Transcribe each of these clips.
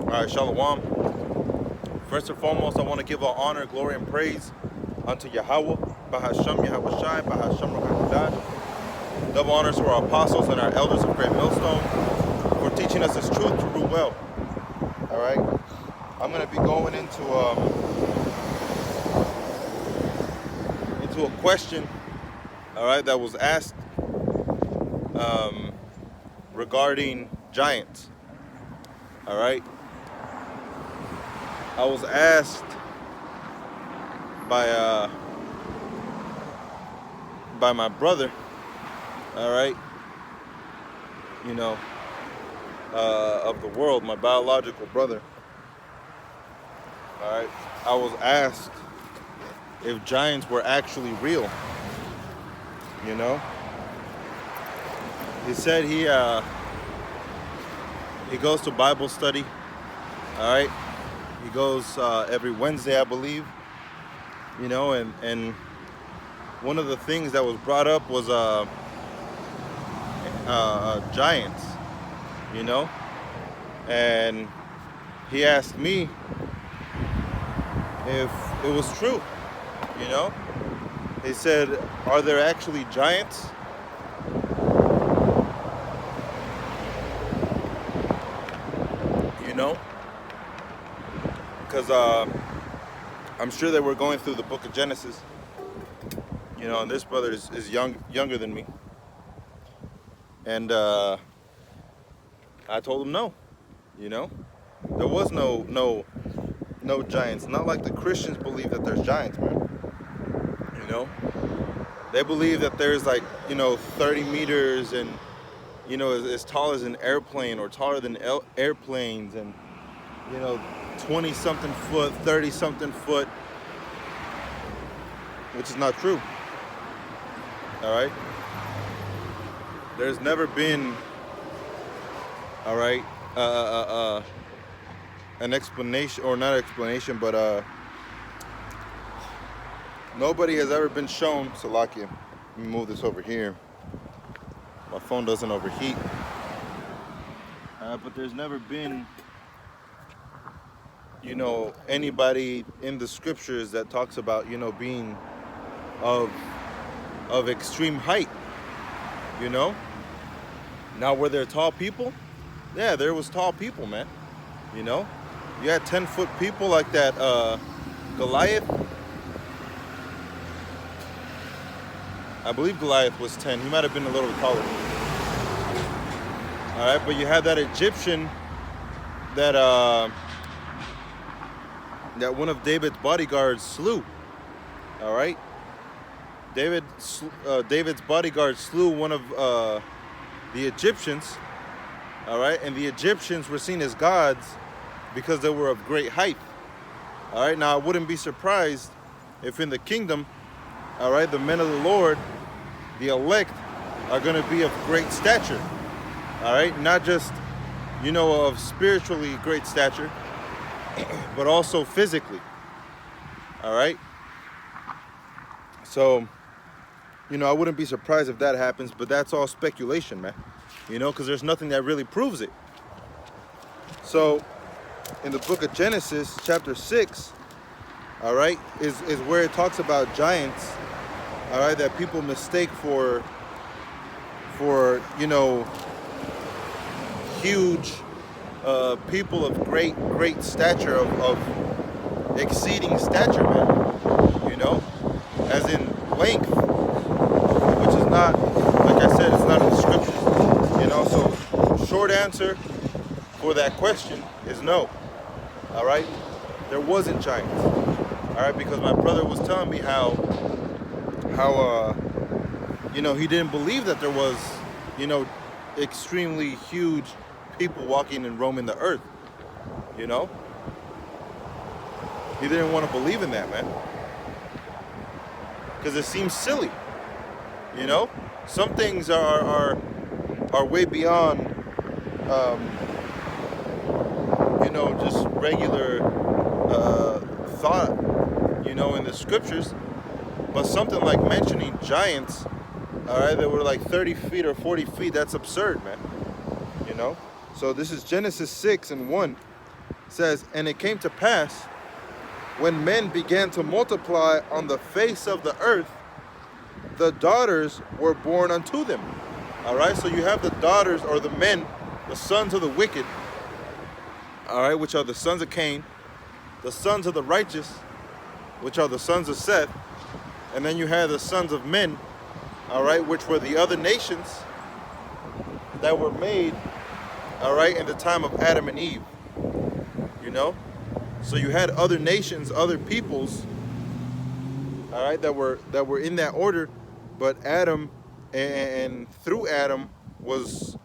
Alright, Shalom. First and foremost, I want to give all honor, glory, and praise unto Yahweh, Bahasham Yahweh Shai, Bahasham Rakakadah. Double honors to our apostles and our elders of Great Millstone for teaching us this truth to rule well. Alright, I'm going to be going into a question, alright, that was asked regarding giants. Alright, I was asked by my brother, alright, of the world, my biological brother. Alright, I was asked if giants were actually real. He said he goes to Bible study. Alright, he goes every Wednesday, I believe. And one of the things that was brought up was giants. And he asked me if it was true. He said, "Are there actually giants?" Because I'm sure that we're going through the book of Genesis, and this brother is younger than me, and I told him no. There was no giants. Not like the Christians believe that there's giants, man. They believe that there's 30 meters and as tall as an airplane or taller than airplanes, and 20 something foot, 30 something foot, which is not true. All right, there's never been, all right, an explanation, or not explanation, but nobody has ever been shown. Salakia, let me move this over here. My phone doesn't overheat. But there's never been, anybody in the scriptures that talks about, being of extreme height. Now, were there tall people? Yeah, there was tall people, man. You had 10-foot people like that Goliath. I believe Goliath was 10. He might have been a little taller. All right, but you had that Egyptian that one of David's bodyguards slew. All right, David's bodyguard slew one of the Egyptians. All right, and the Egyptians were seen as gods because they were of great height. All right, now I wouldn't be surprised if in the kingdom, all right, the men of the Lord, the elect, are going to be of great stature. All right, not just, of spiritually great stature, but also physically. All right. So, I wouldn't be surprised if that happens, but that's all speculation, man. Because there's nothing that really proves it. So, in the book of Genesis, chapter 6, all right, is where it talks about giants, all right, that people mistake for huge people of great stature, of exceeding stature, man. As in length, which is not, like I said, it's not in the scriptures. So short answer for that question is no. All right, there wasn't giants. All right, because my brother was telling me how he didn't believe that there was extremely huge people walking and roaming the earth. He didn't want to believe in that, man, because it seems silly. Some things are way beyond just regular thought in the scriptures. But something like mentioning giants, all right, that were like 30 feet or 40 feet, that's absurd, man. So this is Genesis 6 and 1. It says, and it came to pass, when men began to multiply on the face of the earth, the daughters were born unto them. All right, so you have the daughters, or the men, the sons of the wicked, all right, which are the sons of Cain, the sons of the righteous, which are the sons of Seth, and then you have the sons of men, all right, which were the other nations that were made, all right, in the time of Adam and Eve, you know? So you had other nations, other peoples, all right, that were in that order, but Adam, and through Adam was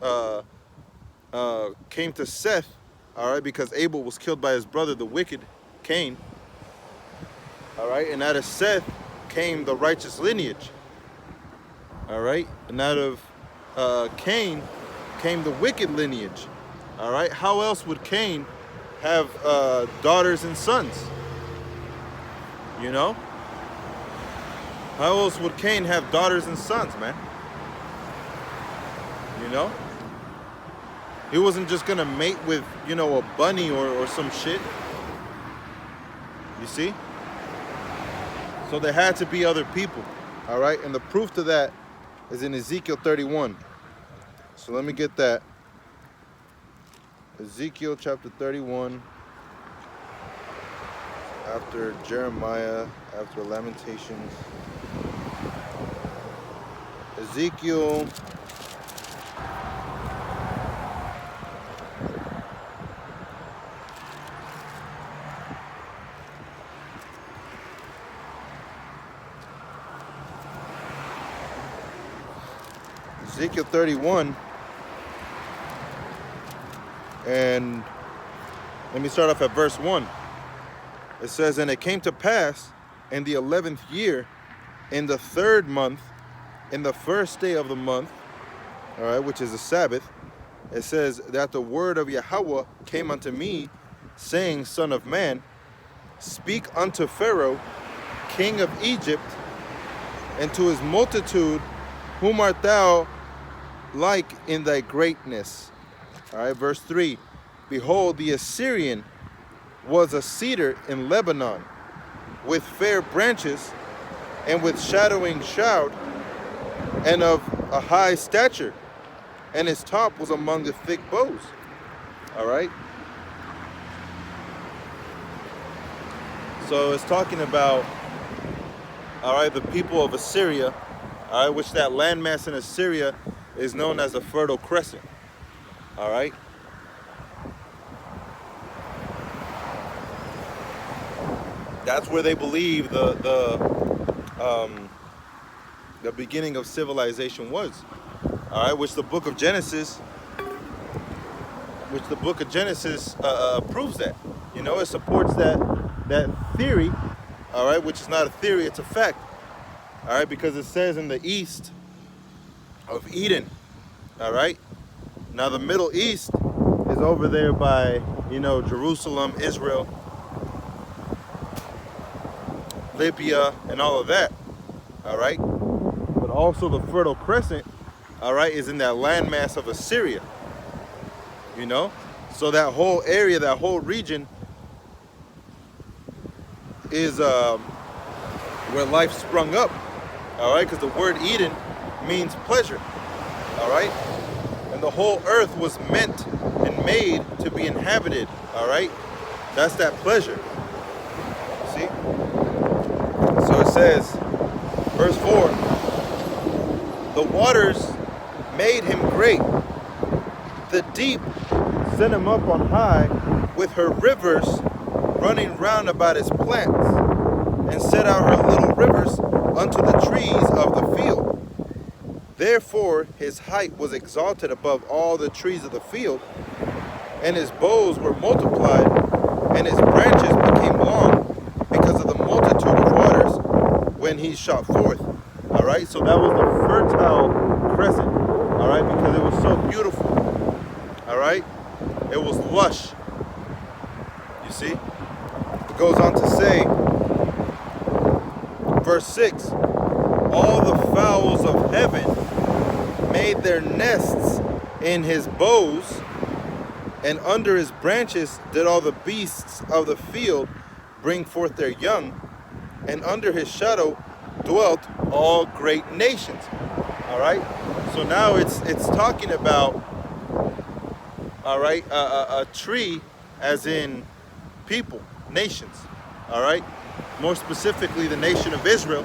came to Seth, all right, because Abel was killed by his brother, the wicked Cain, all right, and out of Seth came the righteous lineage, all right, and out of Cain came the wicked lineage, all right. How else would Cain have daughters and sons? You know? How else would Cain have daughters and sons, man? You know? He wasn't just gonna mate with, you know, a bunny or some shit. You see? So there had to be other people, all right? And the proof to that is in Ezekiel 31. So let me get that. Ezekiel chapter 31, after Jeremiah, after Lamentations. Ezekiel Ezekiel 31, and let me start off at verse 1. It says, and it came to pass in the 11th year, in the 3rd month, in the 1st day of the month, all right, which is the Sabbath, it says that the word of Yahweh came unto me, saying, Son of man, speak unto Pharaoh, king of Egypt, and to his multitude, whom art thou like in thy greatness? All right, verse 3. Behold, the Assyrian was a cedar in Lebanon, with fair branches, and with shadowing shout, and of a high stature, and his top was among the thick boughs. All right. So it's talking about, all right, the people of Assyria, all right, which that landmass in Assyria is known as the Fertile Crescent. All right. That's where they believe the beginning of civilization was. All right, which the book of Genesis proves that. You know, it supports that theory. All right, which is not a theory, it's a fact. All right, because it says in the east of Eden. All right. Now the Middle East is over there by, you know, Jerusalem, Israel, Libya, and all of that. All right. But also the Fertile Crescent, all right, is in that landmass of Assyria. You know, so that whole area, that whole region is where life sprung up. All right, because the word Eden means pleasure. All right, and the whole earth was meant and made to be inhabited. All right, that's that pleasure. See? So it says, verse 4, the waters made him great. The deep sent him up on high with her rivers running round about his plants, and set out her little rivers unto the trees of the field. Therefore his height was exalted above all the trees of the field, and his boughs were multiplied, and his branches became long, because of the multitude of waters when he shot forth. All right, so that was the Fertile Crescent. All right, because it was so beautiful. All right, it was lush. You see, it goes on to say, verse 6, all the fowls of heaven made their nests in his boughs, And under his branches did all the beasts of the field bring forth their young, and under his shadow dwelt all great nations. All right, so now it's talking about, all right, a tree, as in people, nations. All right, more specifically the nation of Israel.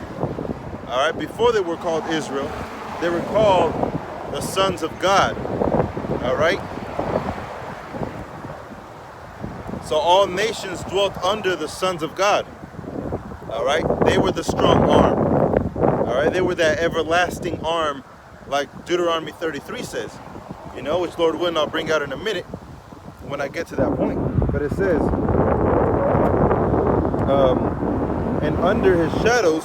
All right, before they were called Israel, they were called the sons of God. All right, so all nations dwelt under the sons of God. All right, they were the strong arm. All right, they were that everlasting arm, like Deuteronomy 33 says, you know, which Lord willing I'll bring out in a minute when I get to that point. But it says, and under his shadows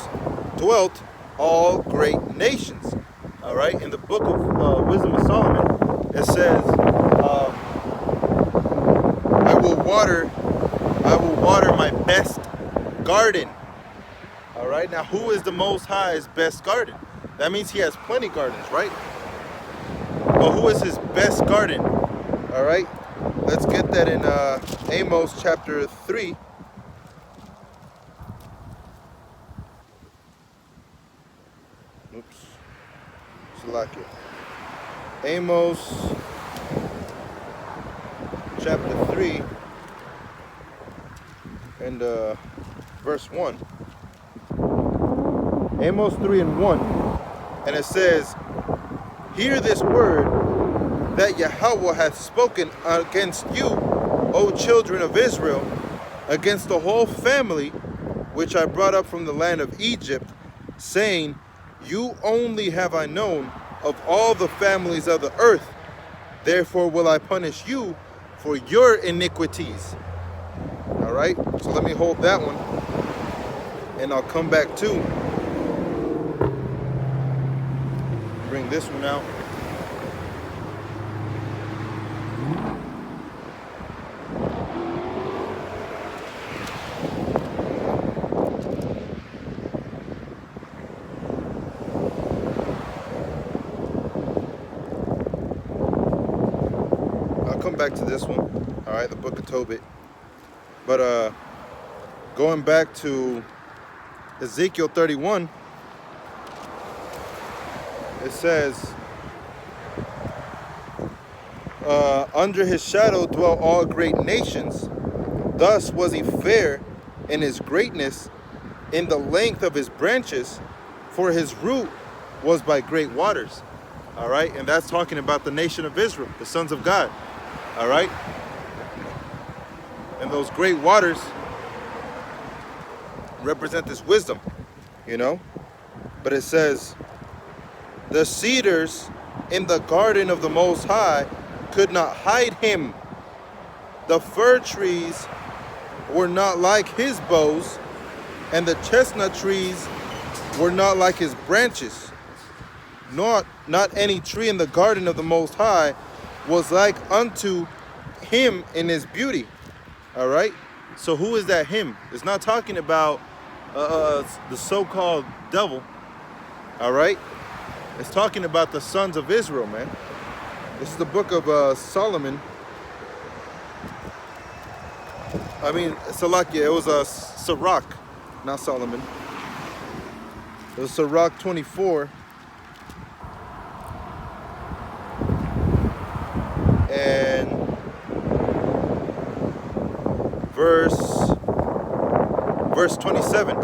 dwelt all great nations. All right, in the book of Wisdom of Solomon, it says, I will water my best garden. All right, now who is the Most High's best garden? That means he has plenty gardens, right? But who is his best garden? All right, let's get that in Amos chapter 3. Oops, Salakia. Amos chapter 3 and verse 1. Amos 3 and 1. And it says, hear this word that Yahweh hath spoken against you, O children of Israel, against the whole family which I brought up from the land of Egypt, saying, you only have I known of all the families of the earth. Therefore will I punish you for your iniquities. All right, so let me hold that one, and I'll come back to bring this one out. I'll come back to this one. All right, the book of Tobit. But going back to Ezekiel 31, it says, under his shadow dwell all great nations. Thus was he fair in his greatness, in the length of his branches, for his root was by great waters. All right, and that's talking about the nation of Israel, the sons of God. All right, and those great waters represent this wisdom, you know. But it says, the cedars in the garden of the Most High could not hide him. The fir trees were not like his boughs, and the chestnut trees were not like his branches. Not any tree in the garden of the Most High was like unto him in his beauty. All right, so who is that him? It's not talking about the so-called devil. All right, it's talking about the sons of Israel, man. This is the book of Solomon. I mean, Salakia, it was Sirach, not Solomon. It was Sirach 24. And verse 27.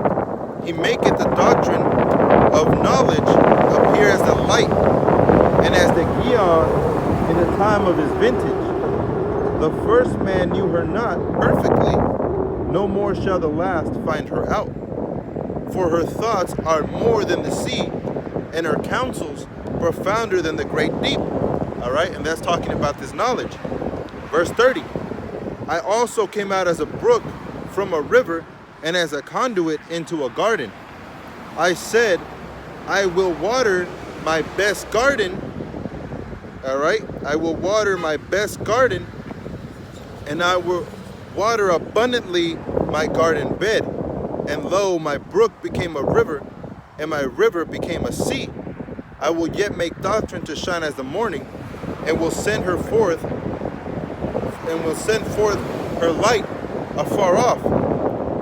He maketh the doctrine of knowledge appear as the light, and as the Gion in the time of his vintage. The first man knew her not perfectly, no more shall the last find her out. For her thoughts are more than the sea, and her counsels profounder than the great deep. All right, and that's talking about this knowledge. Verse 30. I also came out as a brook from a river, and as a conduit into a garden. I said, I will water my best garden. All right, I will water my best garden, and I will water abundantly my garden bed. And lo, my brook became a river, and my river became a sea. I will yet make doctrine to shine as the morning, and will send her forth and will send forth her light afar off.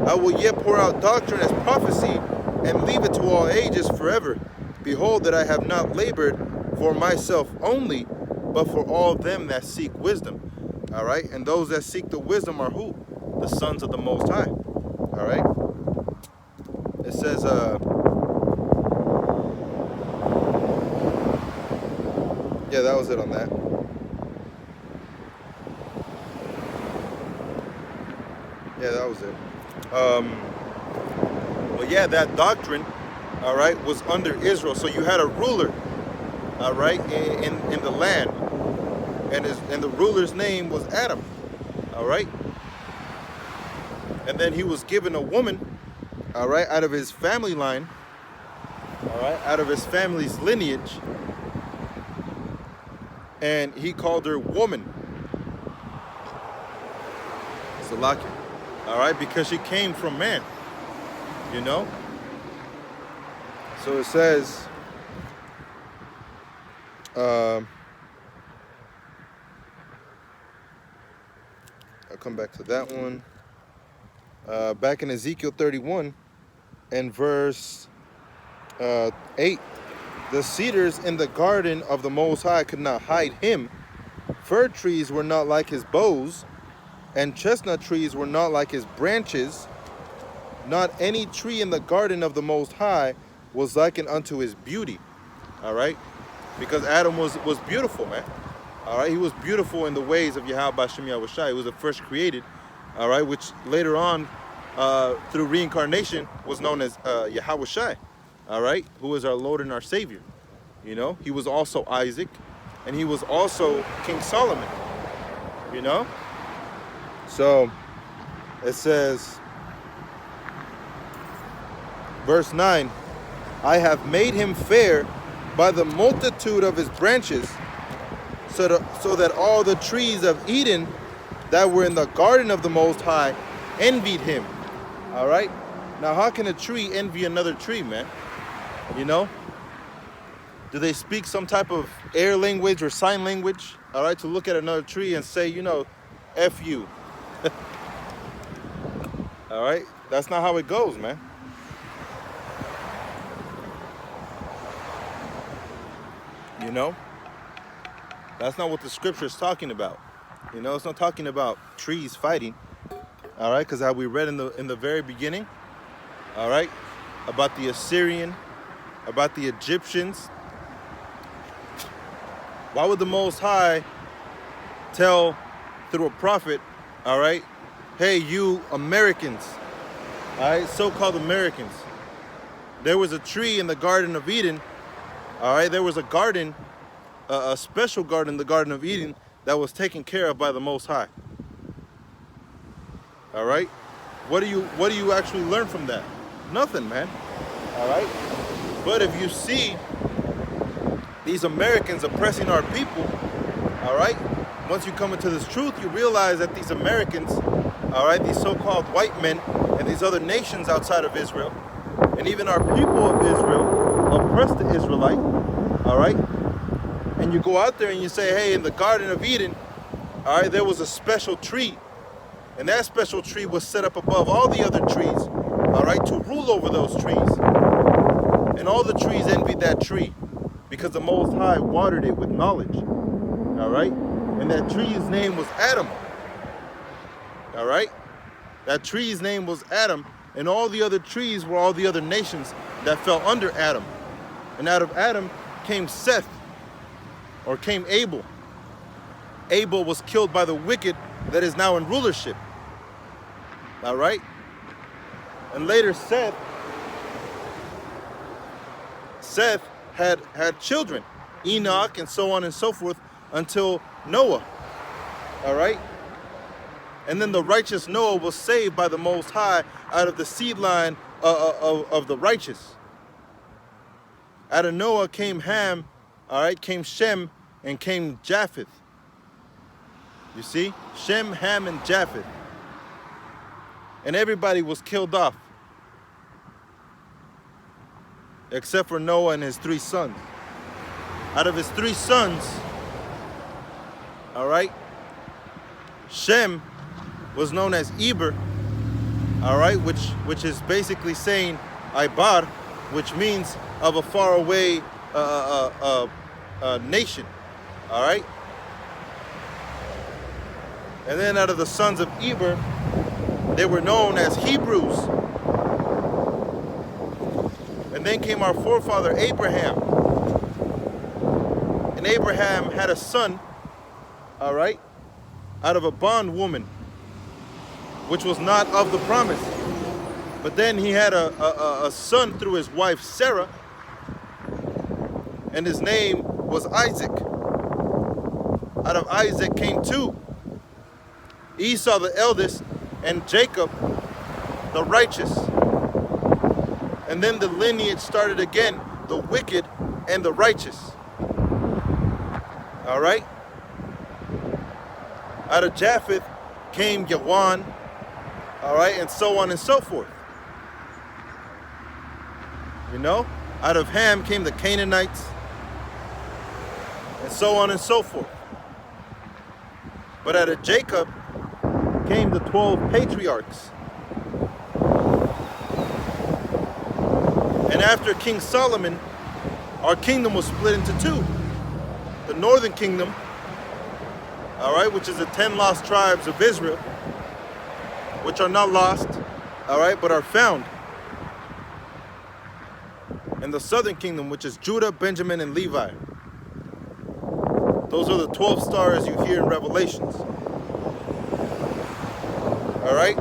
I will yet pour out doctrine as prophecy, and leave it to all ages forever. Behold, that I have not labored for myself only, but for all them that seek wisdom. All right, and those that seek the wisdom are who? The sons of the Most High. All right. It says, yeah, that was it on that. Yeah, that was it. But yeah, that doctrine, all right, was under Israel. So you had a ruler, all right, in the land, and the ruler's name was Adam, all right. And then he was given a woman, all right, out of his family line, all right, out of his family's lineage, and he called her woman. Salakia. All right, because she came from man, you know. So it says, I'll come back to that one. Back in Ezekiel 31 and verse 8, the cedars in the garden of the Most High could not hide him. Fir trees were not like his boughs, and chestnut trees were not like his branches. Not any tree in the garden of the Most High was likened unto his beauty. All right? Because Adam was beautiful, man. All right? He was beautiful in the ways of Yahweh Bashem Yahushai. He was the first created, all right, which later on, through reincarnation, was known as Yahushai, all right, who is our Lord and our Savior. You know? He was also Isaac, and he was also King Solomon, you know? So it says, verse 9, I have made him fair by the multitude of his branches, so that all the trees of Eden that were in the garden of the Most High envied him. All right? Now, how can a tree envy another tree, man? You know? Do they speak some type of air language or sign language, all right, to look at another tree and say, you know, F you? All right? That's not how it goes, man. You know? That's not what the scripture is talking about. You know, it's not talking about trees fighting. All right? Because how we read in the very beginning, all right, about the Assyrian, about the Egyptians. Why would the Most High tell through a prophet, all right, hey, you Americans, all right, so-called Americans, there was a tree in the Garden of Eden, all right, there was a garden, a special garden, the Garden of Eden, that was taken care of by the Most High. All right? What do you actually learn from that? Nothing, man. All right? But if you see these Americans oppressing our people, all right, once you come into this truth, you realize that these Americans, all right, these so-called white men and these other nations outside of Israel, and even our people of Israel, oppress the Israelite, all right? And you go out there and you say, hey, in the Garden of Eden, all right, there was a special tree. And that special tree was set up above all the other trees, all right, to rule over those trees. And all the trees envied that tree because the Most High watered it with knowledge, all right? And that tree's name was Adam, all right? That tree's name was Adam, and all the other trees were all the other nations that fell under Adam. And out of Adam came Seth, or came Abel. Abel was killed by the wicked that is now in rulership. All right? And later Seth had children, Enoch and so on and so forth, until Noah. All right? And then the righteous Noah was saved by the Most High out of the seed line of the righteous. Out of Noah came Ham, all right, came Shem, and came Japheth. You see? Shem, Ham, and Japheth. And everybody was killed off, except for Noah and his 3 sons. Out of his 3 sons, all right, Shem was known as Eber, all right, which is basically saying Ibar, which means of a faraway nation, all right. And then out of the sons of Eber, they were known as Hebrews. And then came our forefather Abraham. And Abraham had a son, all right, out of a bondwoman, which was not of the promise. But then he had a son through his wife Sarah, and his name was Isaac. Out of Isaac came two: Esau the eldest, and Jacob the righteous. And then the lineage started again, the wicked and the righteous. All right? Out of Japheth came Yawan, all right, and so on and so forth. You know? Out of Ham came the Canaanites, and so on and so forth. But out of Jacob came the 12 patriarchs. And after King Solomon, our kingdom was split into two. The northern kingdom, all right, which is the 10 lost tribes of Israel, which are not lost, all right, but are found. And the southern kingdom, which is Judah, Benjamin, and Levi. Those are the 12 stars you hear in Revelations. All right?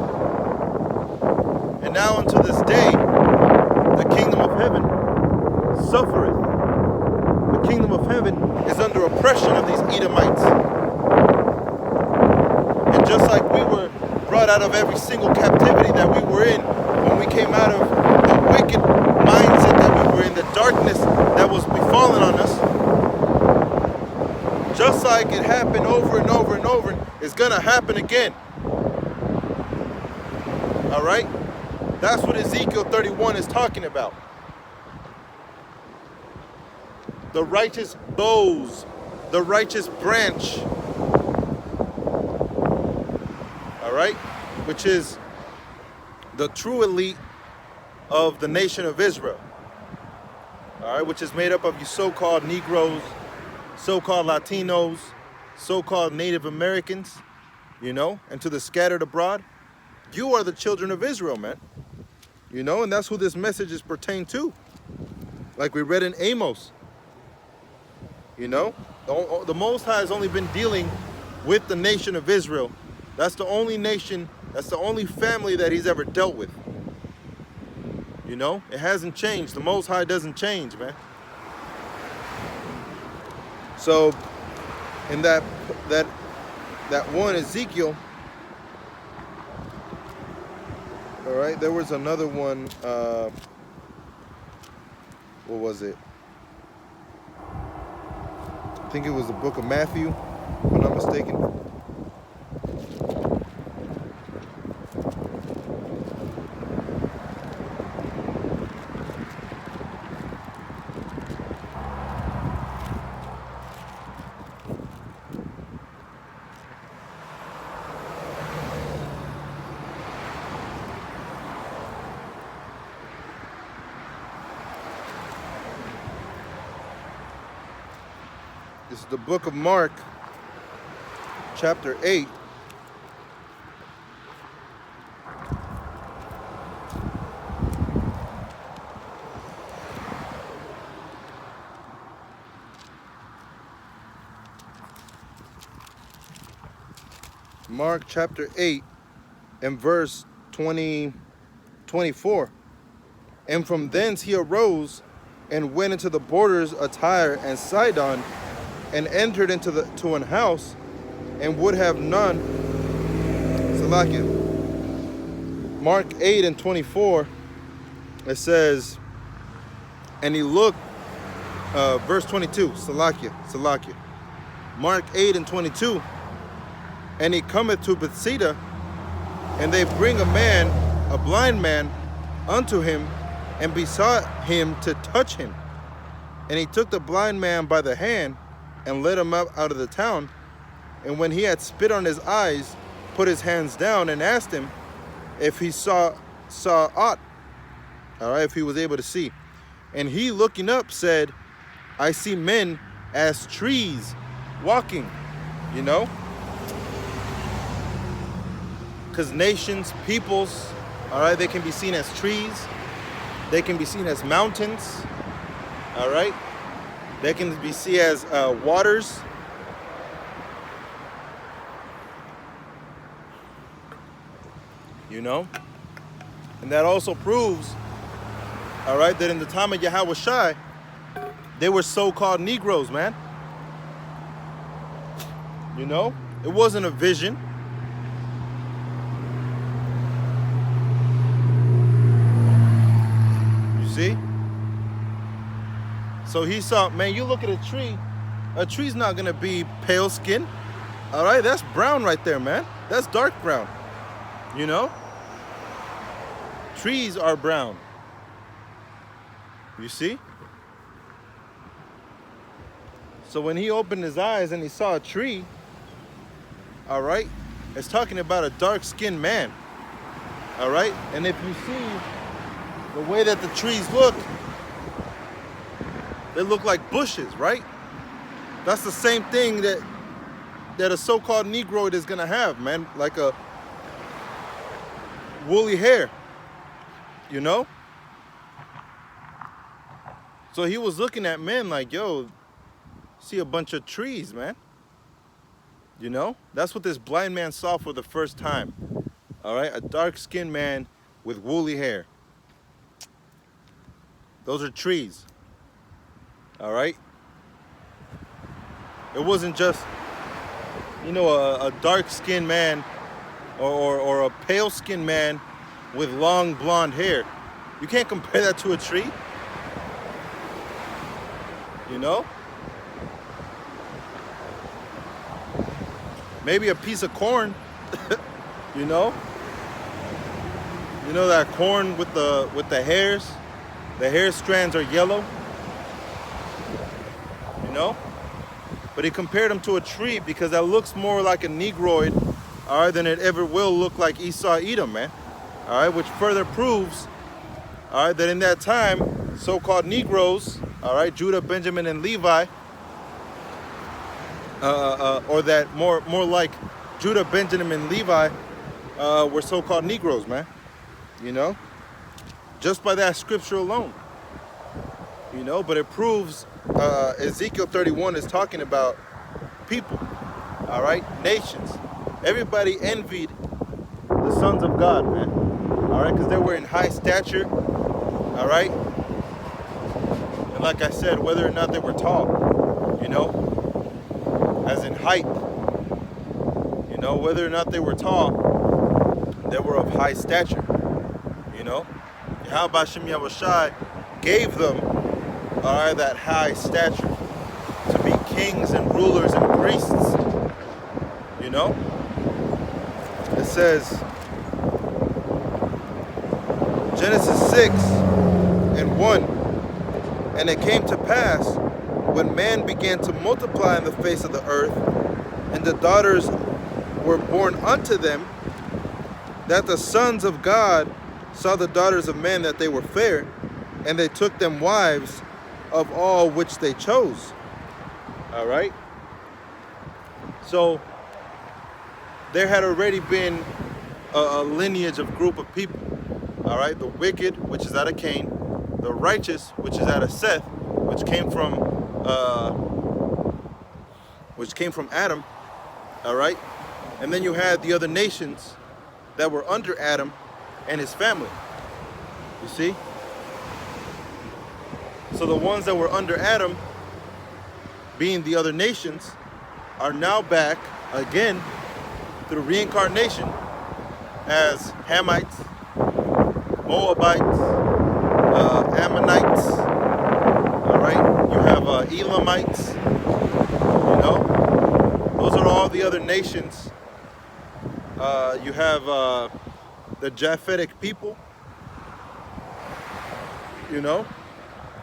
And now unto this day, the kingdom of heaven suffereth. The kingdom of heaven is under oppression of these Edomites. And just like we were brought out of every single captivity that we were in, when we came out of the wicked mindset that we were in, the darkness that was befallen on us, just like it happened over and over and over, it's gonna happen again. All right? That's what Ezekiel 31 is talking about. The righteous boughs, the righteous branch. All right? Which is the true elite of the nation of Israel. All right? Which is made up of you so-called Negroes, so-called Latinos, so-called Native Americans, you know, and to the scattered abroad. You are the children of Israel, man. You know, and that's who this message is pertained to. Like we read in Amos. You know, the Most High has only been dealing with the nation of Israel. That's the only nation, that's the only family that he's ever dealt with. You know, it hasn't changed. The Most High doesn't change, man. So, in that one Ezekiel, all right, there was another one, what was it? I think it was the book of Matthew, if I'm not mistaken. This is the book of Mark, chapter 8. Mark chapter 8 and verse 24. And from thence he arose and went into the borders of Tyre and Sidon, and entered to an house, and would have none. Salakia. Mark 8 and 24, it says, and he looked, verse 22, Salakia. Mark 8 and 22, and he cometh to Bethsaida, and they bring a blind man, unto him, and besought him to touch him. And he took the blind man by the hand, and led him up out of the town, And when he had spit on his eyes, put his hands down and asked him if he saw aught, all right, if he was able to see. And he, looking up, said, I see men as trees walking, you know? Because nations, peoples, all right, they can be seen as trees. They can be seen as mountains, all right? They can be seen as waters. You know? And that also proves, all right, that in the time of Yahweh Shai, they were so-called Negroes, man. You know? It wasn't a vision. You see? So he saw, man, you look at a tree's not going to be pale skin. All right? That's brown right there, man. That's dark brown. You know? Trees are brown. You see? So when he opened his eyes and he saw a tree, all right, it's talking about a dark-skinned man. All right? And if you see the way that the trees look, they look like bushes, right? That's the same thing that a so-called Negroid is gonna have, man, like a woolly hair, you know? So he was looking at men like, yo, see a bunch of trees, man. You know? That's what this blind man saw for the first time. All right? A dark-skinned man with woolly hair. Those are trees. All right? It wasn't just, you know, a dark-skinned man or a pale-skinned man with long blonde hair. You can't compare that to a tree. You know? Maybe a piece of corn. You know? You know that corn with the hairs? The hair strands are yellow. You know? But he compared him to a tree because that looks more like a Negroid, all right, than it ever will look like Esau Edom, man. All right, which further proves, all right, that in that time, so-called Negroes, all right, Judah, Benjamin, and Levi, or that more like Judah, Benjamin, and Levi were so-called Negroes, man. You know, just by that scripture alone. You know, but it proves Ezekiel 31 is talking about people, all right, nations. Everybody envied the sons of God, man, all right, because they were in high stature, all right, and like I said, whether or not they were tall, you know, as in height, you know, whether or not they were tall, they were of high stature, you know. Yahweh Shem Yahushai gave them, all right, that high stature to be kings and rulers and priests, you know. It says, Genesis 6:1, and it came to pass when man began to multiply in the face of the earth, and the daughters were born unto them, that the sons of God saw the daughters of men that they were fair, and they took them wives of all which they chose. All right? So there had already been a lineage of group of people. All right? The wicked, which is out of Cain, the righteous, which is out of Seth, which came from Adam. All right? And then you had the other nations that were under Adam and his family. You see? So the ones that were under Adam, being the other nations, are now back again through reincarnation as Hamites, Moabites, Ammonites, all right? You have Elamites, you know? Those are all the other nations. You have the Japhetic people, you know?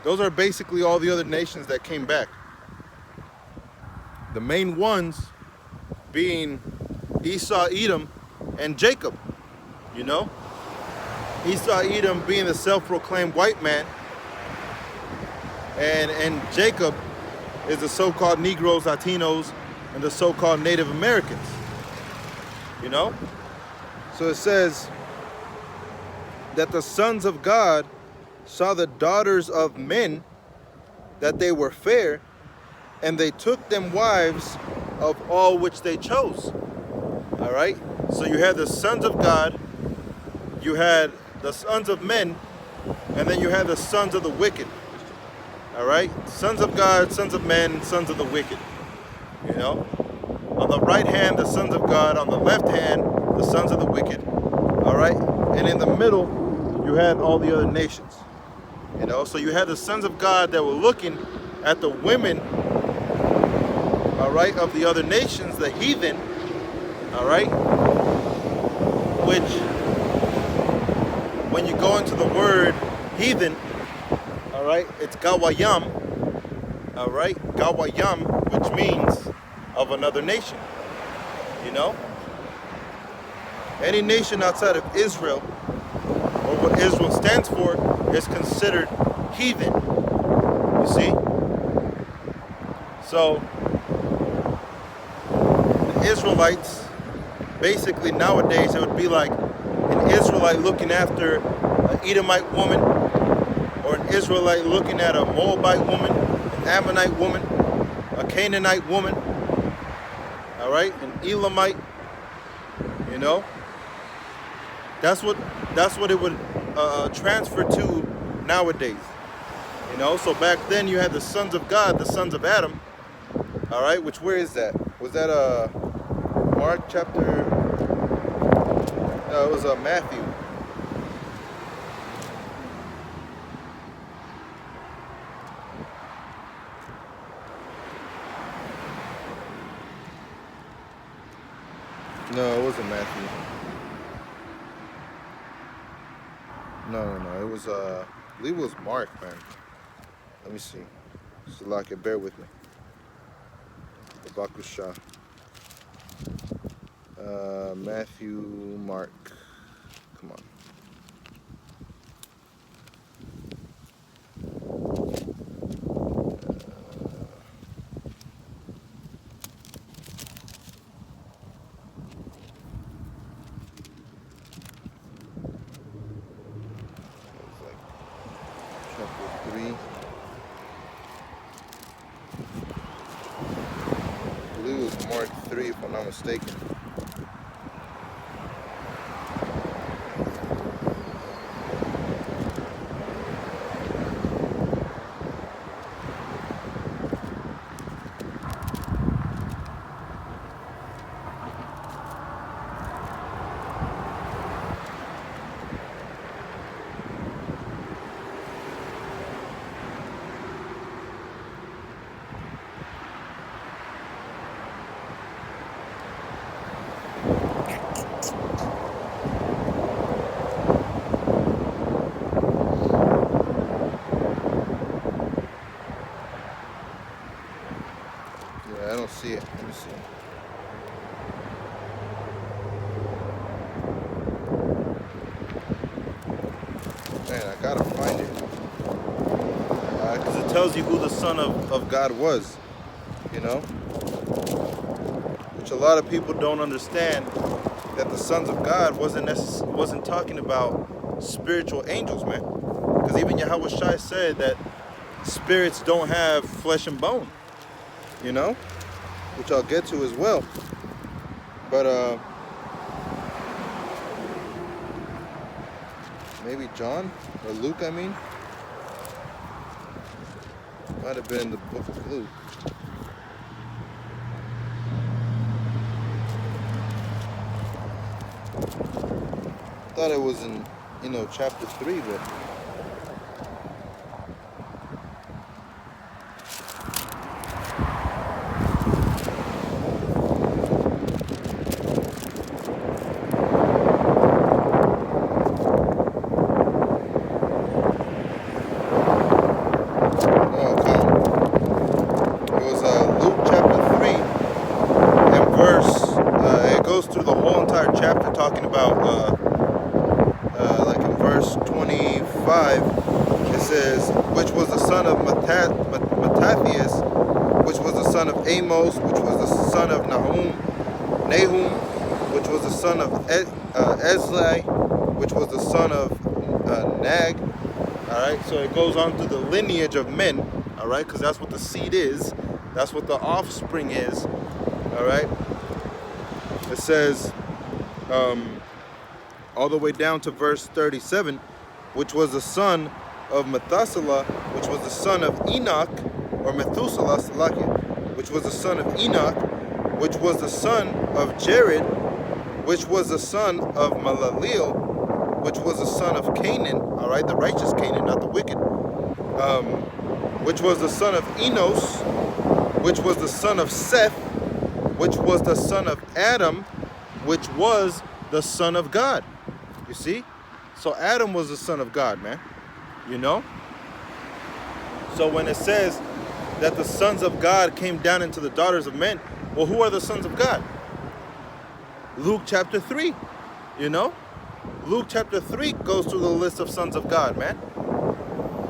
Those are basically all the other nations that came back. The main ones being Esau, Edom, and Jacob. You know, Esau, Edom being the self-proclaimed white man, and Jacob is the so-called Negroes, Latinos, and the so-called Native Americans. You know, so it says that the sons of God saw the daughters of men, that they were fair, and they took them wives of all which they chose. All right, so you had the sons of God, you had the sons of men, and then you had the sons of the wicked. All right, sons of God, sons of men, sons of the wicked. You know, on the right hand, the sons of God, on the left hand, the sons of the wicked. All right, and in the middle, you had all the other nations. You know, so you had the sons of God that were looking at the women, all right, of the other nations, the heathen, all right, which, when you go into the word heathen, all right, it's gawayam, all right, gawayam, which means of another nation. You know, any nation outside of Israel, or what Israel stands for, is considered heathen. You see? So the Israelites, basically nowadays, it would be like an Israelite looking after an Edomite woman, or an Israelite looking at a Moabite woman, an Ammonite woman, a Canaanite woman, all right, an Elamite. You know, that's what it would transfer to nowadays. You know, so back then you had the sons of God, the sons of Adam, all right, which, where is that? Was that Mark chapter, no, it was Matthew. No, it wasn't Matthew. No. It was, I believe it was Mark, man. Let me see. Salaka, bear with me. Bakusha. Matthew, Mark. Come on. Chapter 3. I believe it was Mark 3, if I'm not mistaken. I don't see it. Let me see. Man, I gotta find it. Because it tells you who the Son of God was, you know? Which a lot of people don't understand, that the sons of God wasn't talking about spiritual angels, man. Because even Yahweh Shai said that spirits don't have flesh and bone, you know? Which I'll get to as well. But maybe John or Luke, I mean. Might have been in the book of Luke. Thought it was in, chapter 3, but Luke chapter 3 and verse 5, it says, which was the son of Mattathias, which was the son of Amos, which was the son of Nahum, which was the son of Ezli, which was the son of Nag. All right, so it goes on to the lineage of men. All right, because that's what the seed is. That's what the offspring is. All right. It says all the way down to verse 37, which was the son of Methuselah, which was the son of Enoch, or Methuselah, which was the son of Enoch, which was the son of Jared, which was the son of Malaleel, which was the son of Canaan, all right, the righteous Canaan, not the wicked, which was the son of Enos, which was the son of Seth, which was the son of Adam, which was the son of God. You see? So Adam was the son of God, man. You know? So when it says that the sons of God came down into the daughters of men, well, who are the sons of God? Luke chapter 3, you know? Luke chapter 3 goes through the list of sons of God, man.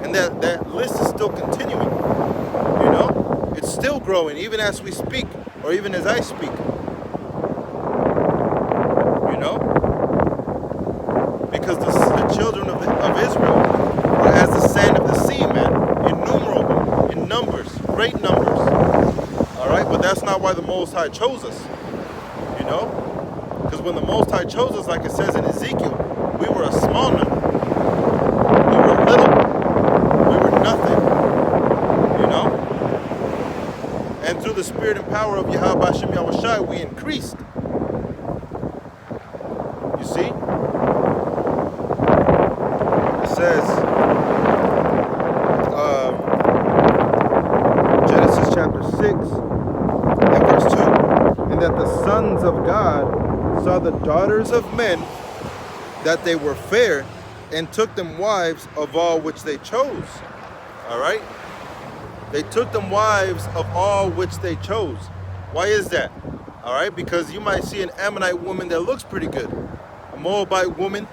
And that list is still continuing, you know? It's still growing, even as we speak, or even as I speak. You know? Because the children of Israel are as the sand of the sea, man. Innumerable, in numbers, great numbers. All right? But that's not why the Most High chose us. You know? Because when the Most High chose us, like it says in Ezekiel, we were a small number. We were little. We were nothing. You know? And through the spirit and power of Yahweh Hashem Yahushai, we increased. You see? It says, Genesis chapter 6 and verse 2, and that the sons of God saw the daughters of men, that they were fair, and took them wives of all which they chose. All right? They took them wives of all which they chose. Why is that? All right? Because you might see an Ammonite woman that looks pretty good. A Moabite woman.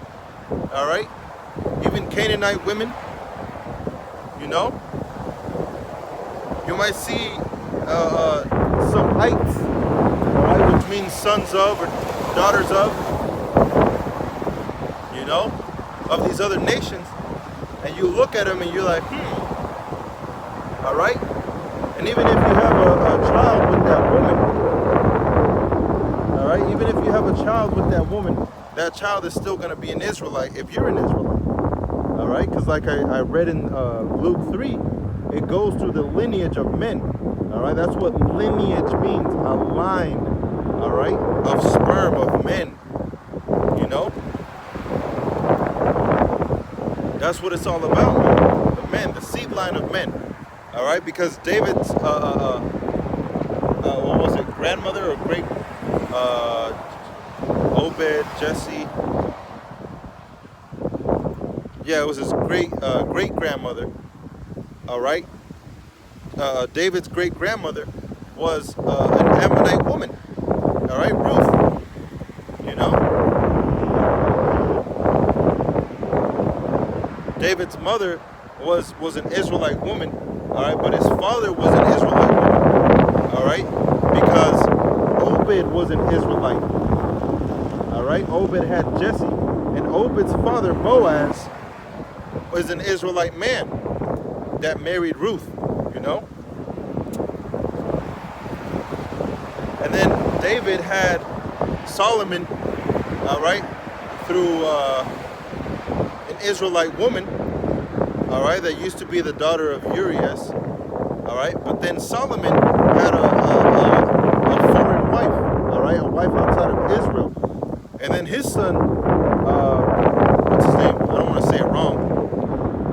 All right? Even Canaanite women. You know? You might see some heights. All right? Which means sons of or daughters of. You know? Of these other nations. And you look at them and you're like, all right? And even if you have a child with that woman, all right? Even if you have a child with that woman, that child is still going to be an Israelite if you're an Israelite, all right? Because like I read in Luke 3, it goes through the lineage of men, all right? That's what lineage means, a line, all right, of sperm of men, you know? That's what it's all about, man. The men, the seed line of men. All right, because David's, what was it, grandmother or great, Obed, Jesse. Yeah, it was his great-grandmother. All right. David's great-grandmother was an Ammonite woman. All right, Ruth. You know. David's mother was an Israelite woman. All right, but his father was an Israelite woman, all right, because Obed was an Israelite, all right. Obed had Jesse, and Obed's father, Boaz, was an Israelite man that married Ruth, you know. And then David had Solomon, all right, through an Israelite woman, all right, that used to be the daughter of Urias, all right, but then Solomon had a foreign wife, all right, a wife outside of Israel, and then his son, what's his name? I don't want to say it wrong,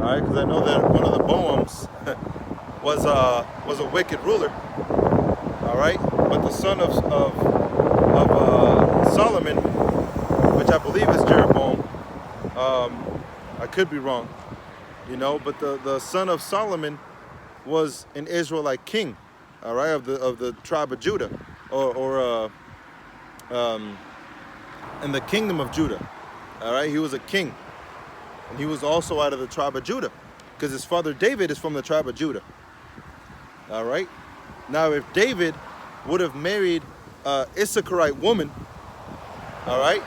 all right, because I know that one of the Boams was a wicked ruler, all right, but the son of Solomon, which I believe is Jeroboam, I could be wrong. You know, but the son of Solomon was an Israelite king, all right, of the tribe of Judah, or in the kingdom of Judah, all right. He was a king, And he was also out of the tribe of Judah, because his father David is from the tribe of Judah. All right. Now, if David would have married an Issacharite woman, all right,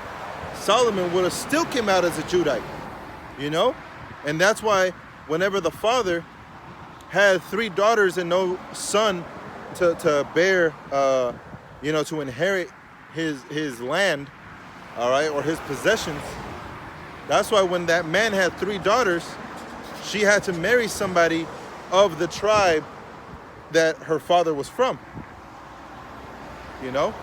Solomon would have still came out as a Judite, you know? And that's why whenever the father had 3 daughters and no son to bear, you know, to inherit his land, all right, or his possessions, that's why when that man had 3 daughters, she had to marry somebody of the tribe that her father was from, you know?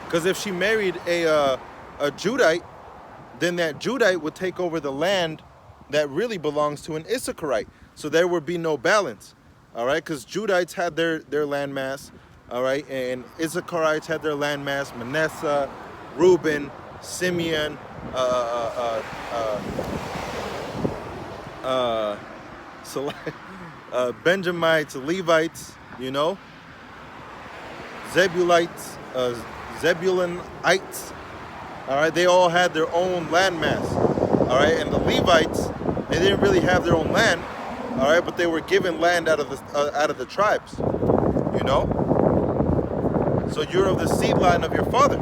Because if she married a Judite, then that Judite would take over the land that really belongs to an Issacharite. So there would be no balance, all right? Because Judites had their landmass, all right? And Izakayas had their landmass, Manasseh, Reuben, Simeon, Benjamites, Levites, you know, Zebulites, Zebulonites, all right, they all had their own landmass, all right, and the Levites, they didn't really have their own land, all right, but they were given land out of the tribes, you know. So you're of the seed line of your father.